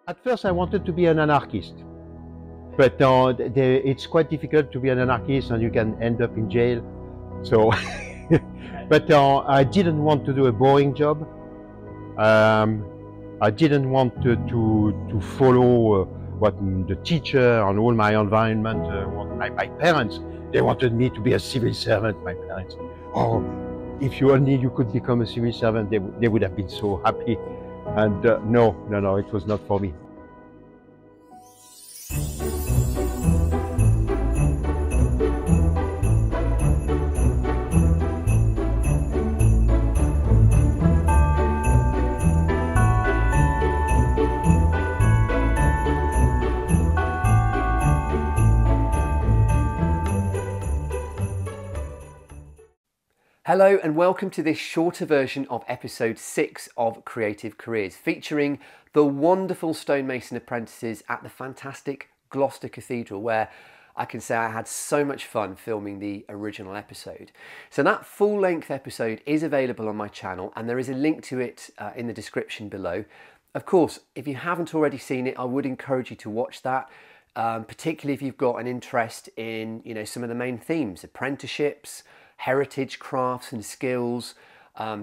At first I wanted to be an anarchist, but it's quite difficult to be an anarchist and you can end up in jail. So, but I didn't want to do a boring job. I didn't want to follow what the teacher and all my environment, my parents, they wanted me to be a civil servant, my parents. Oh, if you could become a civil servant, they would have been so happy. And no, it was not for me. Hello and welcome to this shorter version of episode 6 of Creative Careers, featuring the wonderful stonemason apprentices at the fantastic Gloucester Cathedral, where I can say I had so much fun filming the original episode. So that full-length episode is available on my channel and there is a link to it in the description below. Of course, if you haven't already seen it, I would encourage you to watch that, particularly if you've got an interest in, some of the main themes: apprenticeships, heritage, crafts and skills,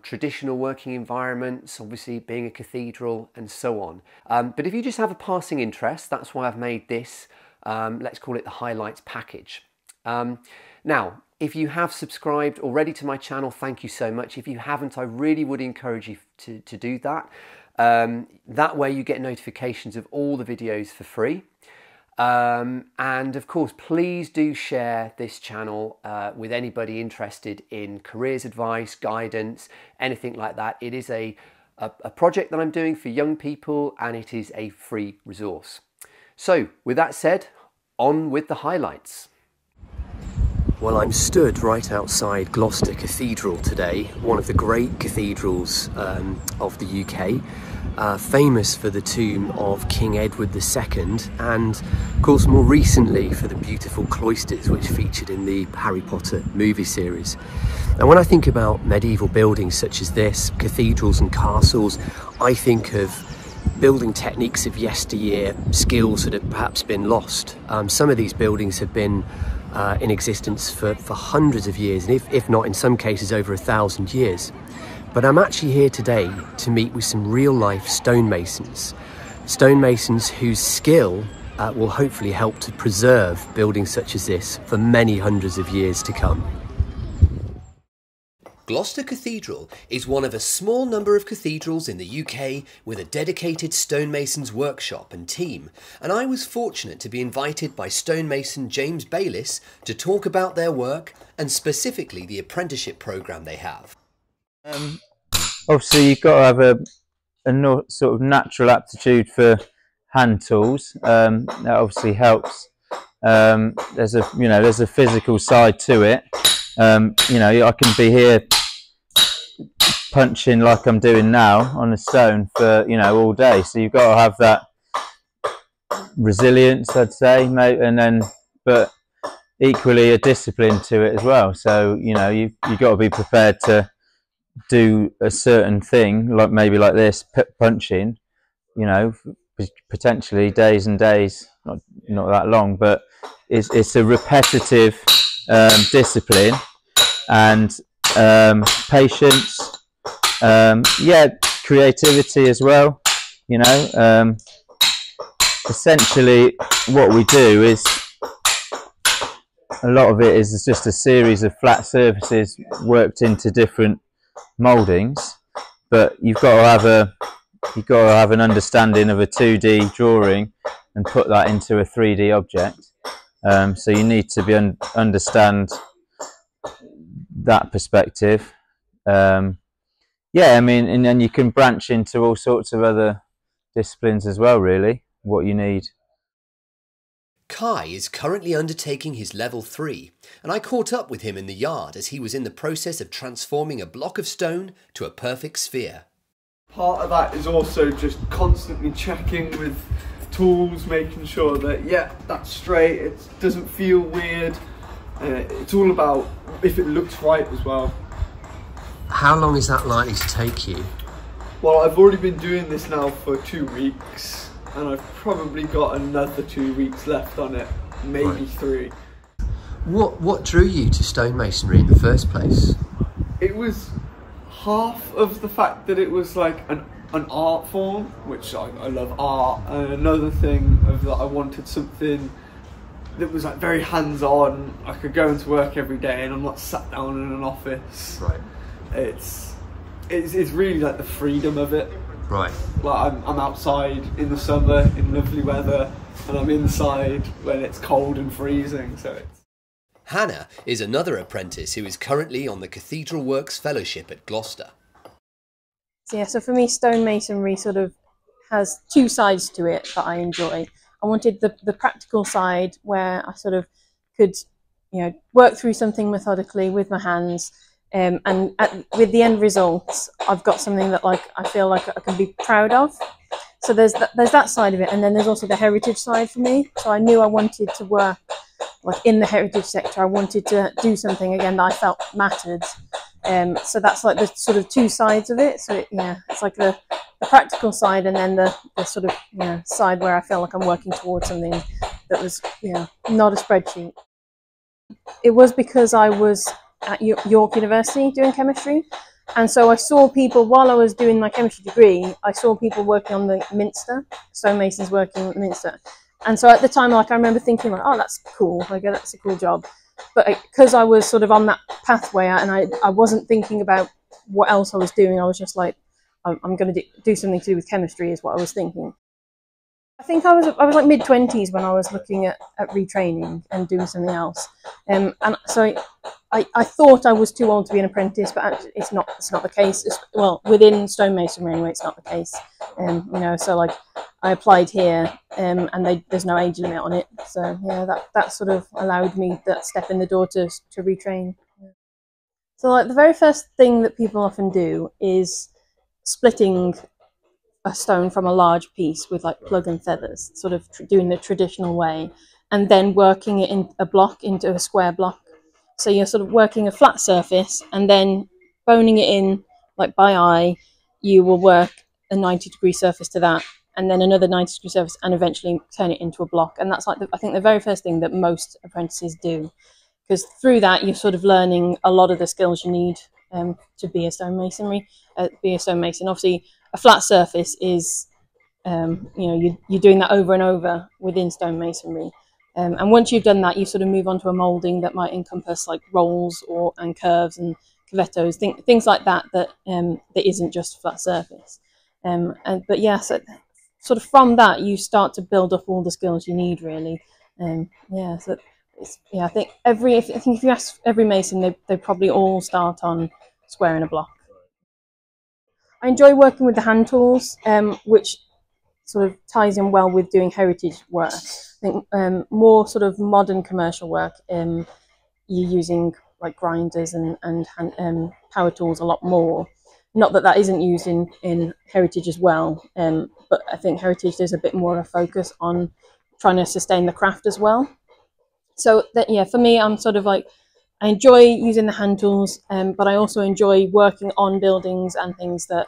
traditional working environments, obviously being a cathedral and so on. But if you just have a passing interest, that's why I've made this, let's call it the highlights package. Now, if you have subscribed already to my channel, thank you so much. If you haven't, I really would encourage you to do that. That way you get notifications of all the videos for free. And of course, please do share this channel with anybody interested in careers advice, guidance, anything like that. It is a project that I'm doing for young people and it is a free resource. So with that said, on with the highlights. Well, I'm stood right outside Gloucester Cathedral today, one of the great cathedrals of the UK. Famous for the tomb of King Edward II and of course more recently for the beautiful cloisters which featured in the Harry Potter movie series. And when I think about medieval buildings such as this, cathedrals and castles, I think of building techniques of yesteryear, skills that have perhaps been lost. Some of these buildings have been in existence for hundreds of years, and if not in some cases over 1,000 years. But I'm actually here today to meet with some real-life stonemasons. Stonemasons whose skill will hopefully help to preserve buildings such as this for many hundreds of years to come. Gloucester Cathedral is one of a small number of cathedrals in the UK with a dedicated stonemasons workshop and team, and I was fortunate to be invited by stonemason James Bayliss to talk about their work and specifically the apprenticeship programme they have. Obviously you've got to have a sort of natural aptitude for hand tools. That obviously helps. There's a physical side to it. I can be here punching like I'm doing now on a stone for all day, so you've got to have that resilience, I'd say, but equally a discipline to it as well. So you've got to be prepared to do a certain thing, like maybe like this, punching, potentially days and days, not that long, but it's a repetitive discipline and patience, creativity as well. Essentially what we do is, a lot of it is just a series of flat surfaces worked into different moldings, but you've got to have an understanding of a 2D drawing and put that into a 3D object. So you need to understand that perspective. And then you can branch into all sorts of other disciplines as well, really, what you need. Kai is currently undertaking his level 3, and I caught up with him in the yard as he was in the process of transforming a block of stone to a perfect sphere. Part of that is also just constantly checking with tools, making sure that, that's straight, it doesn't feel weird. It's all about if it looks right as well. How long is that likely to take you? Well, I've already been doing this now for 2 weeks. and I've probably got another 2 weeks left on it, maybe 3. What drew you to stonemasonry in the first place? It was half of the fact that it was like an art form, which I love art, and another thing of that I wanted something that was like very hands-on. I could go into work every day and I'm not sat down in an office. Right. It's really like the freedom of it. Right. Like I'm outside in the summer in lovely weather, and I'm inside when it's cold and freezing. So it's. Hannah is another apprentice who is currently on the Cathedral Works Fellowship at Gloucester. So yeah, so for me, stonemasonry sort of has 2 sides to it that I enjoy. I wanted the practical side where I sort of could, you know, work through something methodically with my hands, and with the end result, I've got something that like I feel like I can be proud of. So there's that side of it, and then there's also the heritage side for me. So I knew I wanted to work like in the heritage sector. I wanted to do something again that I felt mattered. So that's like the sort of 2 sides of it. So it's like the practical side, and then the sort of side where I feel like I'm working towards something that was not a spreadsheet. It was because I was at York University doing chemistry, and so I saw people while I was doing my chemistry degree. I saw people working on the Minster, stonemasons working at the Minster, and so at the time, like I remember thinking, like, oh, that's cool, like that's a cool job. But because I was sort of on that pathway, and I wasn't thinking about what else I was doing, I was just like, I'm going to do something to do with chemistry is what I was thinking. I think I was like mid-20s when I was looking at retraining and doing something else, and so I thought I was too old to be an apprentice, but actually it's not the case. Well, within stonemasonry anyway, it's not the case. So like I applied here, and there's no age limit on it. So yeah, that sort of allowed me that step in the door to retrain. So like the very first thing that people often do is splitting a stone from a large piece with like plug and feathers, sort of doing the traditional way, and then working it in a block into a square block. So you're sort of working a flat surface and then boning it in like by eye. You will work a 90-degree surface to that, and then another 90-degree surface, and eventually turn it into a block. And that's like I think the very first thing that most apprentices do, because through that you're sort of learning a lot of the skills you need to be a stonemason. Obviously, a flat surface is you're doing that over and over within stonemasonry. And once you've done that, you sort of move on to a moulding that might encompass like rolls and curves and cavettos, things like that that isn't just flat surface. But yeah, so sort of from that you start to build up all the skills you need really. I think if you ask every mason, they probably all start on squaring a block. I enjoy working with the hand tools, which sort of ties in well with doing heritage work. I think more sort of modern commercial work, you're using like grinders and power tools a lot more. Not that isn't used in heritage as well, but I think heritage there's a bit more of a focus on trying to sustain the craft as well. So that for me, I'm sort of like, I enjoy using the hand tools, but I also enjoy working on buildings and things that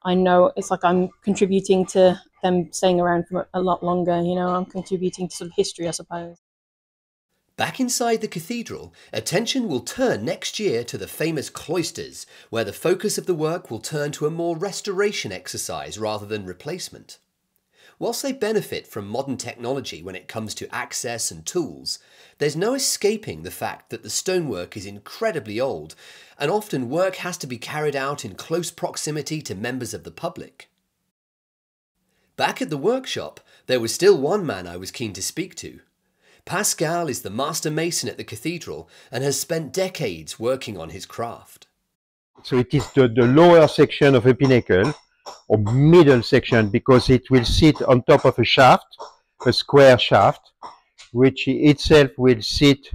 I know it's like I'm contributing to them staying around for a lot longer. I'm contributing to sort of history, I suppose. Back inside the cathedral, attention will turn next year to the famous cloisters, where the focus of the work will turn to a more restoration exercise rather than replacement. Whilst they benefit from modern technology when it comes to access and tools, there's no escaping the fact that the stonework is incredibly old, and often work has to be carried out in close proximity to members of the public. Back at the workshop, there was still one man I was keen to speak to. Pascal is the master mason at the cathedral and has spent decades working on his craft. So it is the lower section of a pinnacle, or middle section, because it will sit on top of a shaft, a square shaft, which itself will sit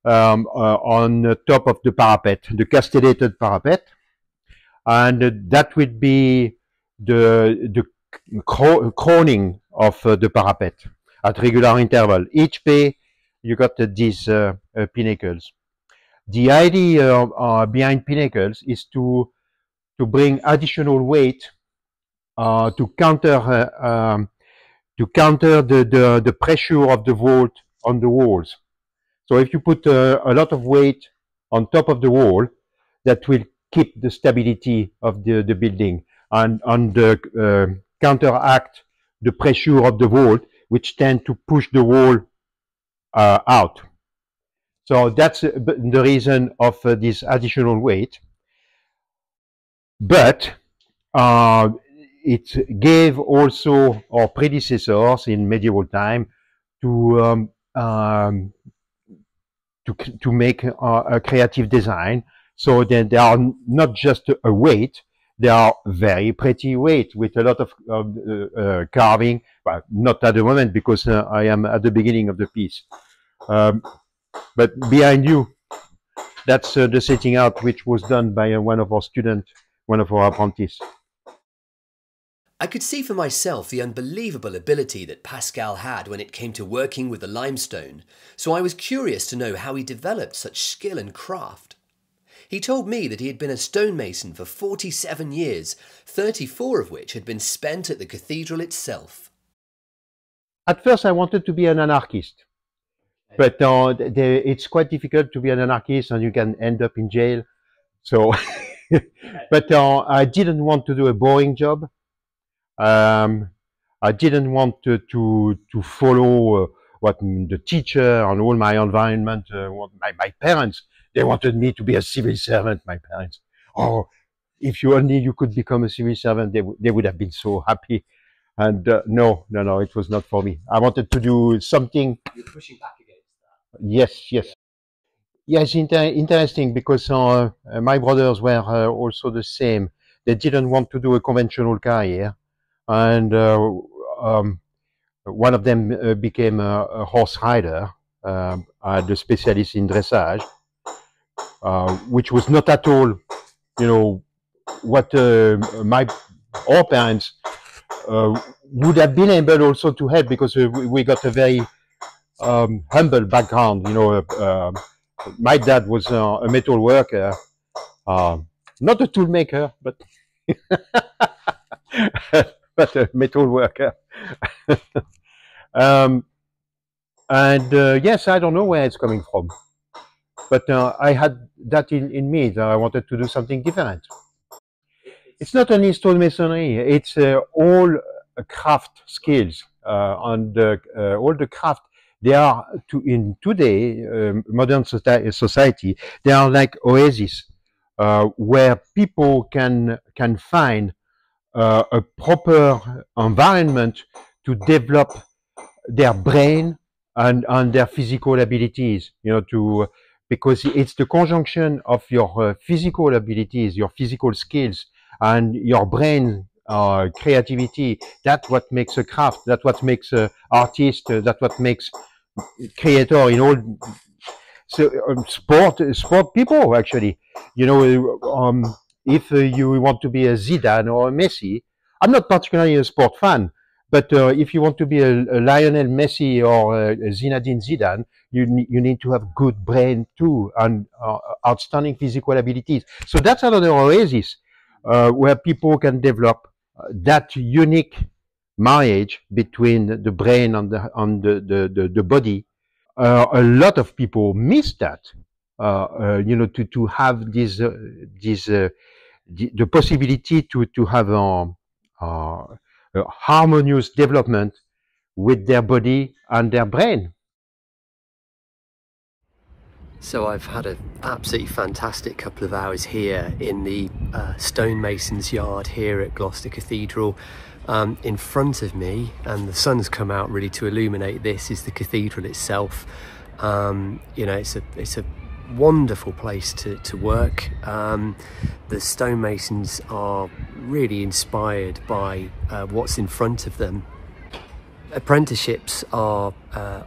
on the top of the parapet, the castellated parapet, and that would be the crowning of the parapet at regular interval. Each bay you got these pinnacles. The idea behind pinnacles is to bring additional weight to counter counter the pressure of the vault on the walls. So if you put a lot of weight on top of the wall, that will keep the stability of the building and counteract the pressure of the vault, which tend to push the wall out. So that's the reason of this additional weight. But it gave also our predecessors in medieval time to make a creative design, so that they are not just a weight, they are very pretty weight with a lot of carving. Well, not at the moment because I am at the beginning of the piece. But behind you, that's the setting out, which was done by one of our students, one of our apprentices. I could see for myself the unbelievable ability that Pascal had when it came to working with the limestone, so I was curious to know how he developed such skill and craft. He told me that he had been a stonemason for 47 years, 34 of which had been spent at the cathedral itself. At first I wanted to be an anarchist, but it's quite difficult to be an anarchist and you can end up in jail. So, but I didn't want to do a boring job. I didn't want to follow what the teacher and all my environment, my parents, they wanted me to be a civil servant, my parents. Oh, if you could become a civil servant, they would have been so happy. And no, it was not for me. I wanted to do something. You're pushing back against that. Yes. Yeah, it's interesting because my brothers were also the same. They didn't want to do a conventional career. And one of them became a horse rider, the specialist in dressage, which was not at all, what our parents would have been able also to help, because we got a very humble background. My dad was a metal worker, not a tool maker, but but a metal worker. Yes, I don't know where it's coming from, but I had that in me, that I wanted to do something different. It's not only stonemasonry, it's all craft skills, and all the craft, they are, in today, modern society, they are like oases, where people can find a proper environment to develop their brain and their physical abilities, because it's the conjunction of your physical abilities, your physical skills, and your brain creativity. That's what makes a craft. That's what makes an artist. That's what makes creator in all. So sport people, actually, if you want to be a Zidane or a Messi, I'm not particularly a sport fan, but if you want to be a Lionel Messi or a Zinedine Zidane, you need to have good brain too, and outstanding physical abilities. So that's another oasis where people can develop that unique marriage between the brain and the body. A lot of people miss that, to have this the possibility to have a harmonious development with their body and their brain. So I've had an absolutely fantastic couple of hours here in the stonemasons yard here at Gloucester Cathedral. In front of me, and the sun's come out really to illuminate this, is the cathedral itself. It's a wonderful place to work. The stonemasons are really inspired by what's in front of them. Apprenticeships are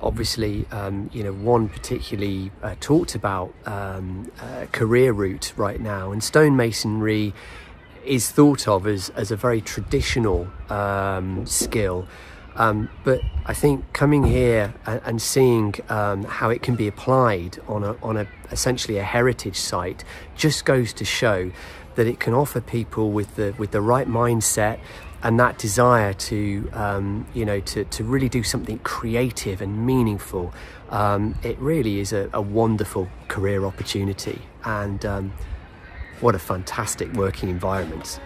obviously one particularly talked about career route right now, and stonemasonry is thought of as a very traditional skill. But I think coming here and seeing how it can be applied on essentially a heritage site just goes to show that it can offer people with the right mindset that desire to you know, to really do something creative and meaningful, it really is a wonderful career opportunity, and what a fantastic working environment.